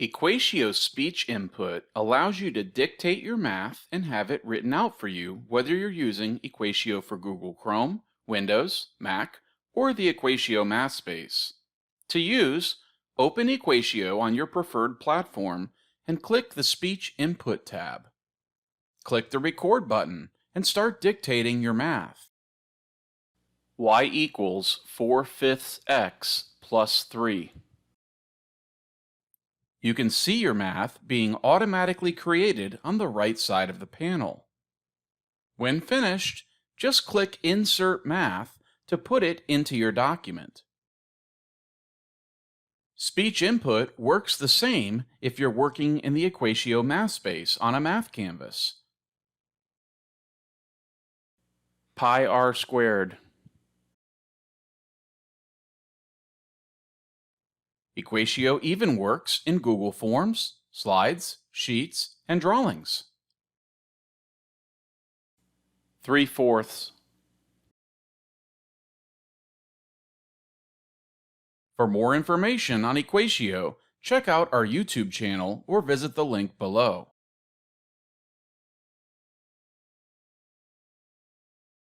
EquatIO speech input allows you to dictate your math and have it written out for you, whether you're using EquatIO for Google Chrome, Windows, Mac, or the EquatIO Math Space. To use, open EquatIO on your preferred platform and click the Speech Input tab. Click the Record button and start dictating your math. Y equals 4/5 x plus 3. You can see your math being automatically created on the right side of the panel. When finished, just click Insert Math to put it into your document. Speech input works the same if you're working in the EquatIO Math Space on a math canvas. Pi r squared. EquatIO even works in Google Forms, Slides, Sheets, and Drawings. 3/4. For more information on EquatIO, check out our YouTube channel or visit the link below.